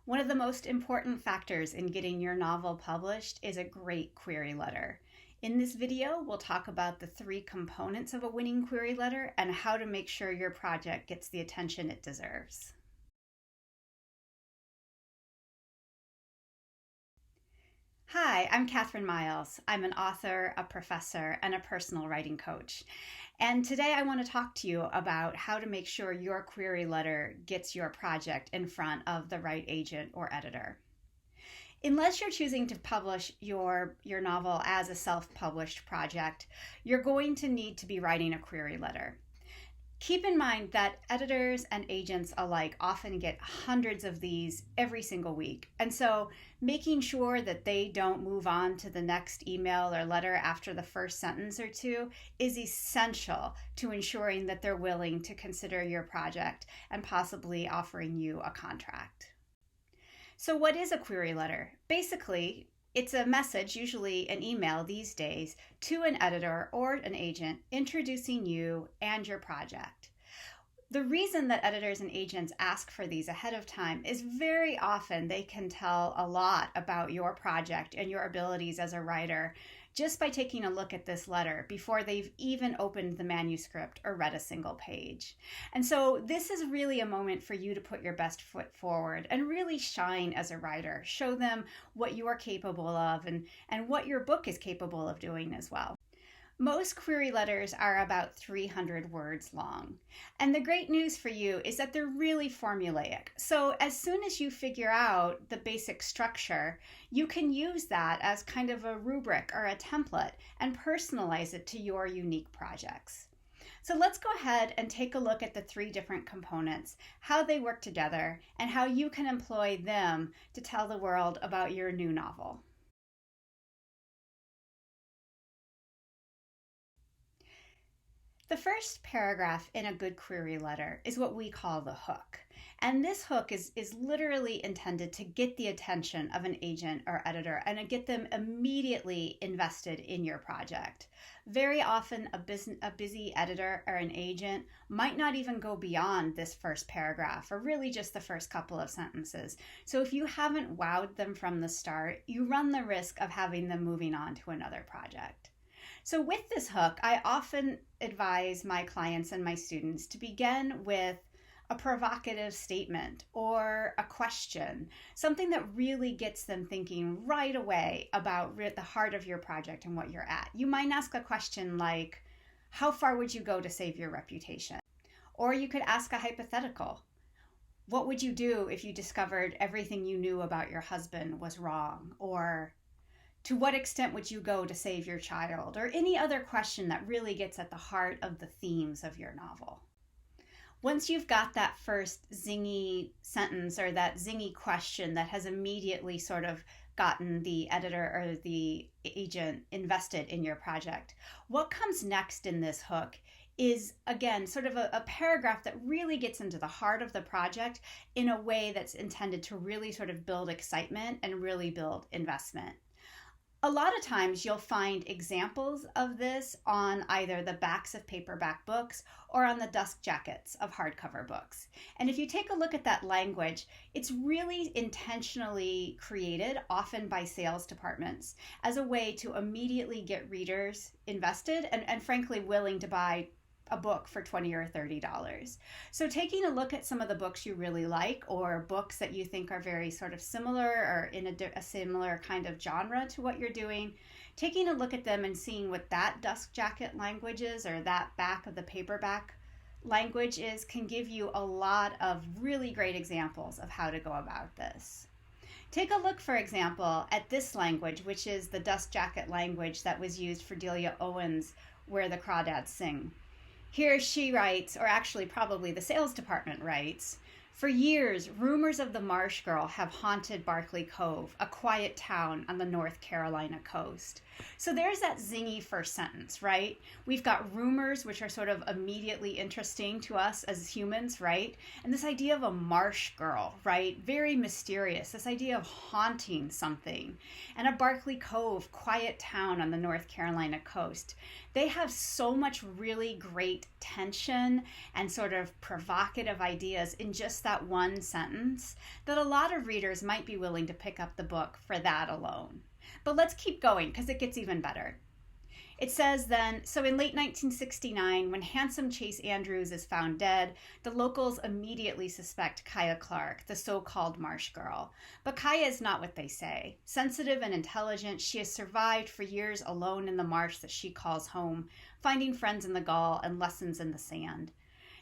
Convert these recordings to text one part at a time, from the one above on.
One of the most important factors in getting your novel published is a great query letter. In this video, we'll talk about the three components of a winning query letter and how to make sure your project gets the attention it deserves. Hi, I'm Catherine Miles. I'm an author, a professor, and a personal writing coach. And today I want to talk to you about how to make sure your query letter gets your project in front of the right agent or editor. Unless you're choosing to publish your novel as a self-published project, you're going to need to be writing a query letter. Keep in mind that editors and agents alike often get hundreds of these every single week. And so making sure that they don't move on to the next email or letter after the first sentence or two is essential to ensuring that they're willing to consider your project and possibly offering you a contract. So what is a query letter? Basically, it's a message, usually an email these days, to an editor or an agent introducing you and your project. The reason that editors and agents ask for these ahead of time is very often they can tell a lot about your project and your abilities as a writer just by taking a look at this letter before they've even opened the manuscript or read a single page. And so this is really a moment for you to put your best foot forward and really shine as a writer. Show them what you are capable of and what your book is capable of doing as well. Most query letters are about 300 words long. And the great news for you is that they're really formulaic. So as soon as you figure out the basic structure, you can use that as kind of a rubric or a template and personalize it to your unique projects. So let's go ahead and take a look at the three different components, how they work together, and how you can employ them to tell the world about your new novel. The first paragraph in a good query letter is what we call the hook. And this hook is literally intended to get the attention of an agent or editor and to get them immediately invested in your project. Very often a busy editor or an agent might not even go beyond this first paragraph or really just the first couple of sentences. So if you haven't wowed them from the start, you run the risk of having them moving on to another project. So with this hook, I often advise my clients and my students to begin with a provocative statement or a question, something that really gets them thinking right away about the heart of your project and what you're at. You might ask a question like, how far would you go to save your reputation? Or you could ask a hypothetical. What would you do if you discovered everything you knew about your husband was wrong? Or to what extent would you go to save your child? Or any other question that really gets at the heart of the themes of your novel. Once you've got that first zingy sentence or that zingy question that has immediately sort of gotten the editor or the agent invested in your project, what comes next in this hook is, again, sort of a paragraph that really gets into the heart of the project in a way that's intended to really sort of build excitement and really build investment. A lot of times you'll find examples of this on either the backs of paperback books or on the dust jackets of hardcover books. And if you take a look at that language, it's really intentionally created, often by sales departments, as a way to immediately get readers invested and frankly willing to buy a book for $20 or $30. So taking a look at some of the books you really like or books that you think are very sort of similar or in a similar kind of genre to what you're doing, taking a look at them and seeing what that dust jacket language is or that back of the paperback language is can give you a lot of really great examples of how to go about this. Take a look, for example, at this language, which is the dust jacket language that was used for Delia Owens' Where the Crawdads Sing. Here she writes, or actually probably the sales department writes, for years, rumors of the Marsh Girl have haunted Barkley Cove, a quiet town on the North Carolina coast. So there's that zingy first sentence, right? We've got rumors, which are sort of immediately interesting to us as humans, right? And this idea of a Marsh Girl, right? Very mysterious, this idea of haunting something. And a Barkley Cove, quiet town on the North Carolina coast. They have so much really great tension and sort of provocative ideas in just just that one sentence that a lot of readers might be willing to pick up the book for that alone. But let's keep going because it gets even better. It says then, so in late 1969, when handsome Chase Andrews is found dead, the locals immediately suspect Kaya Clark, the so-called Marsh Girl. But Kaya is not what they say. Sensitive and intelligent, she has survived for years alone in the marsh that she calls home, finding friends in the gull and lessons in the sand.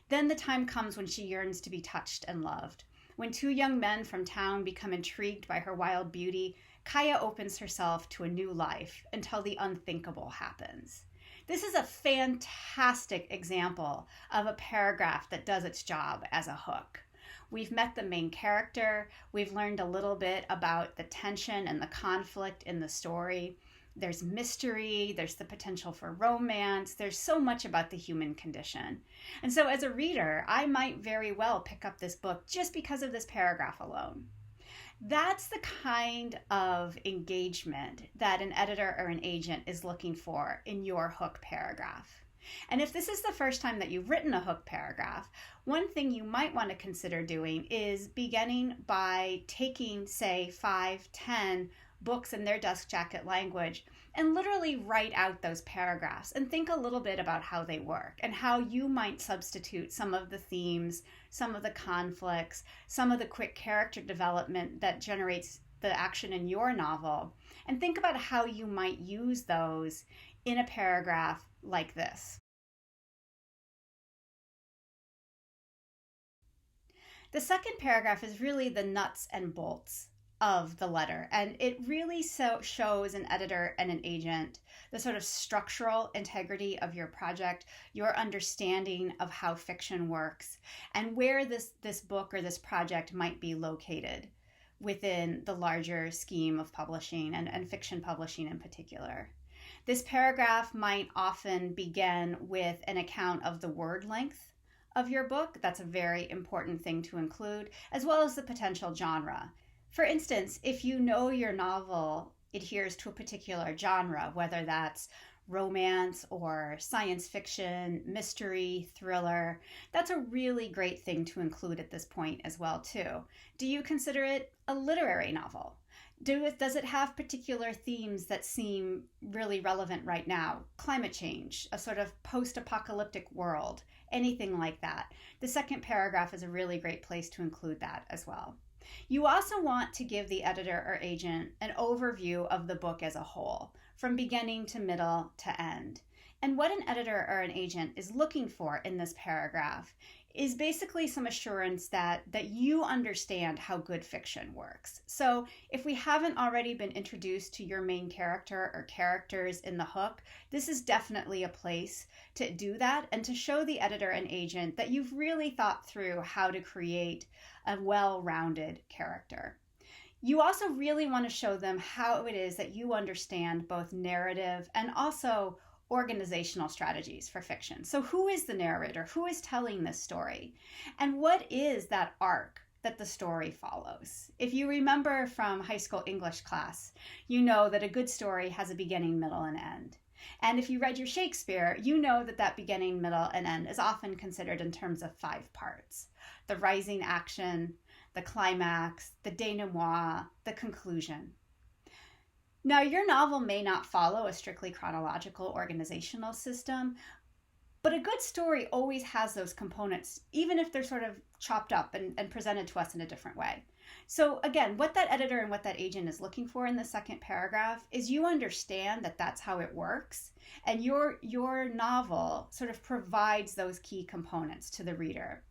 Then the time comes when she yearns to be touched and loved. When two young men from town become intrigued by her wild beauty, Kaya opens herself to a new life until the unthinkable happens. This is a fantastic example of a paragraph that does its job as a hook. We've met the main character. We've learned a little bit about the tension and the conflict in the story. There's mystery. There's the potential for romance. There's so much about the human condition. And so as a reader, I might very well pick up this book just because of this paragraph alone. That's the kind of engagement that an editor or an agent is looking for in your hook paragraph. And if this is the first time that you've written a hook paragraph, one thing you might want to consider doing is beginning by taking, say, 5, 10 books in their desk jacket language and literally write out those paragraphs and think a little bit about how they work and how you might substitute some of the themes, some of the conflicts, some of the quick character development that generates the action in your novel, and think about how you might use those in a paragraph like this. The second paragraph is really the nuts and bolts of the letter, and it really shows an editor and an agent the sort of structural integrity of your project, your understanding of how fiction works, and where this book or this project might be located within the larger scheme of publishing and fiction publishing in particular. This paragraph might often begin with an account of the word length of your book. That's a very important thing to include, as well as the potential genre. For instance, if you know your novel adheres to a particular genre, whether that's romance or science fiction, mystery, thriller, that's a really great thing to include at this point as well, too. Do you consider it a literary novel? Does it have particular themes that seem really relevant right now? Climate change, a sort of post-apocalyptic world, anything like that. The second paragraph is a really great place to include that as well. You also want to give the editor or agent an overview of the book as a whole, from beginning to middle to end. And what an editor or an agent is looking for in this paragraph is basically some assurance that you understand how good fiction works. So if we haven't already been introduced to your main character or characters in the hook, this is definitely a place to do that and to show the editor and agent that you've really thought through how to create a well-rounded character. You also really want to show them how it is that you understand both narrative and also organizational strategies for fiction. So who is the narrator? Who is telling this story? And what is that arc that the story follows? If you remember from high school English class, you know that a good story has a beginning, middle, and end. And if you read your Shakespeare, you know that that beginning, middle, and end is often considered in terms of 5 parts. The rising action, the climax, the denouement, the conclusion. Now, your novel may not follow a strictly chronological organizational system, but a good story always has those components, even if they're sort of chopped up and presented to us in a different way. So again, what that editor and what that agent is looking for in the second paragraph is you understand that that's how it works, and your novel sort of provides those key components to the reader.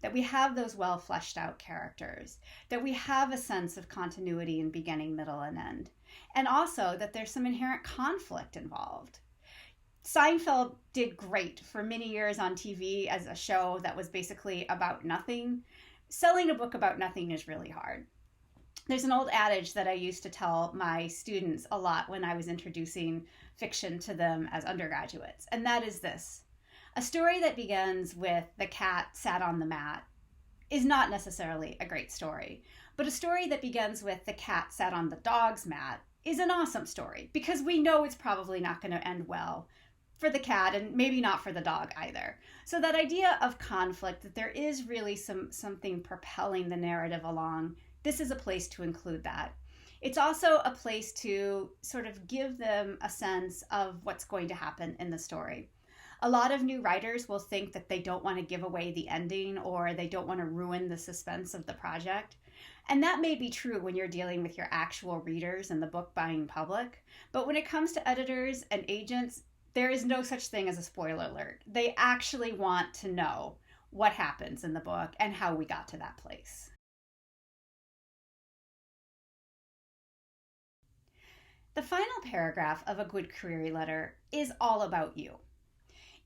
That we have those well fleshed out characters, that we have a sense of continuity in beginning, middle, and end. And also that there's some inherent conflict involved. Seinfeld did great for many years on TV as a show that was basically about nothing. Selling a book about nothing is really hard. There's an old adage that I used to tell my students a lot when I was introducing fiction to them as undergraduates, and that is this. A story that begins with the cat sat on the mat is not necessarily a great story, but a story that begins with the cat sat on the dog's mat is an awesome story because we know it's probably not going to end well for the cat and maybe not for the dog either. So that idea of conflict, that there is really something propelling the narrative along, this is a place to include that. It's also a place to sort of give them a sense of what's going to happen in the story. A lot of new writers will think that they don't want to give away the ending or they don't want to ruin the suspense of the project. And that may be true when you're dealing with your actual readers and the book buying public. But when it comes to editors and agents, there is no such thing as a spoiler alert. They actually want to know what happens in the book and how we got to that place. The final paragraph of a good query letter is all about you.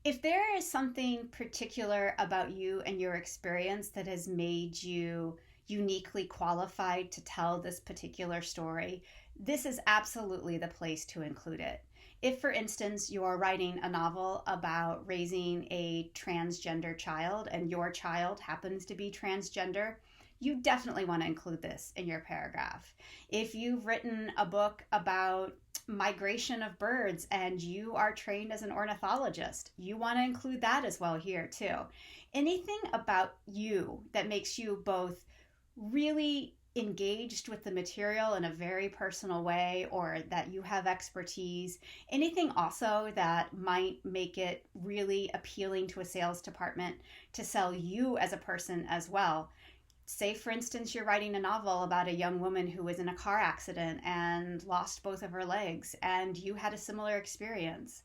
If there is something particular about you and your experience that has made you uniquely qualified to tell this particular story, this is absolutely the place to include it. If, for instance, you're writing a novel about raising a transgender child and your child happens to be transgender, you definitely want to include this in your paragraph. If you've written a book about migration of birds and you are trained as an ornithologist, you want to include that as well here too. Anything about you that makes you both really engaged with the material in a very personal way, or that you have expertise, anything also that might make it really appealing to a sales department to sell you as a person as well. Say, for instance, you're writing a novel about a young woman who was in a car accident and lost both of her legs, and you had a similar experience.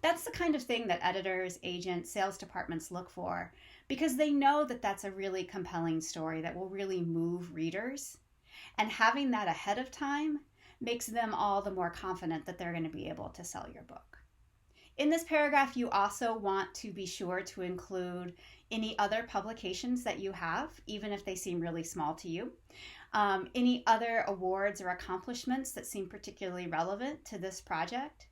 That's the kind of thing that editors, agents, sales departments look for, because they know that that's a really compelling story that will really move readers. And having that ahead of time makes them all the more confident that they're going to be able to sell your book. In this paragraph, you also want to be sure to include any other publications that you have, even if they seem really small to you, any other awards or accomplishments that seem particularly relevant to this project.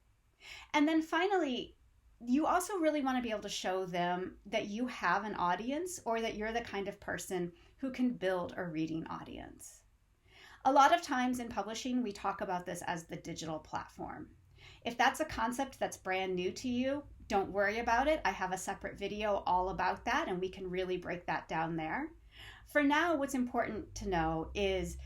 And then finally, you also really want to be able to show them that you have an audience, or that you're the kind of person who can build a reading audience. A lot of times in publishing, we talk about this as the digital platform. If that's a concept that's brand new to you, don't worry about it. I have a separate video all about that, and we can really break that down there. For now, what's important to know is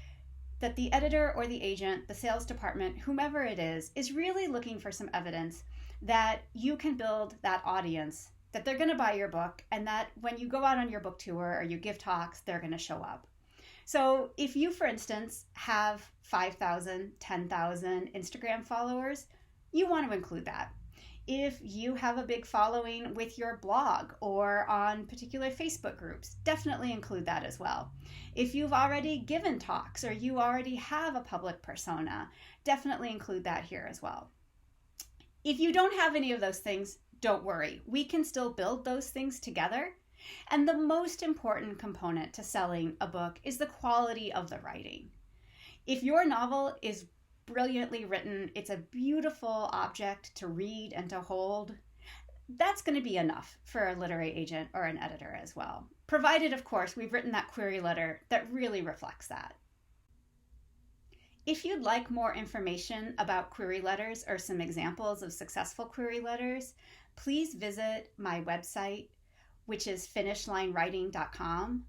that the editor or the agent, the sales department, whomever it is really looking for some evidence that you can build that audience, that they're going to buy your book, and that when you go out on your book tour or you give talks, they're going to show up. So if you, for instance, have 5,000, 10,000 Instagram followers, you want to include that. If you have a big following with your blog or on particular Facebook groups, definitely include that as well. If you've already given talks or you already have a public persona, definitely include that here as well. If you don't have any of those things, don't worry. We can still build those things together. And the most important component to selling a book is the quality of the writing. If your novel is brilliantly written, it's a beautiful object to read and to hold, that's going to be enough for a literary agent or an editor as well. Provided, of course, we've written that query letter that really reflects that. If you'd like more information about query letters or some examples of successful query letters, please visit my website, which is finishlinewriting.com.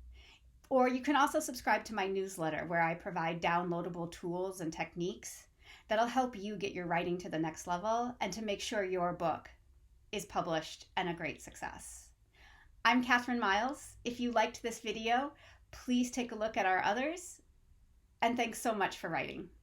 Or you can also subscribe to my newsletter, where I provide downloadable tools and techniques that'll help you get your writing to the next level and to make sure your book is published and a great success. I'm Catherine Miles. If you liked this video, please take a look at our others, and thanks so much for writing.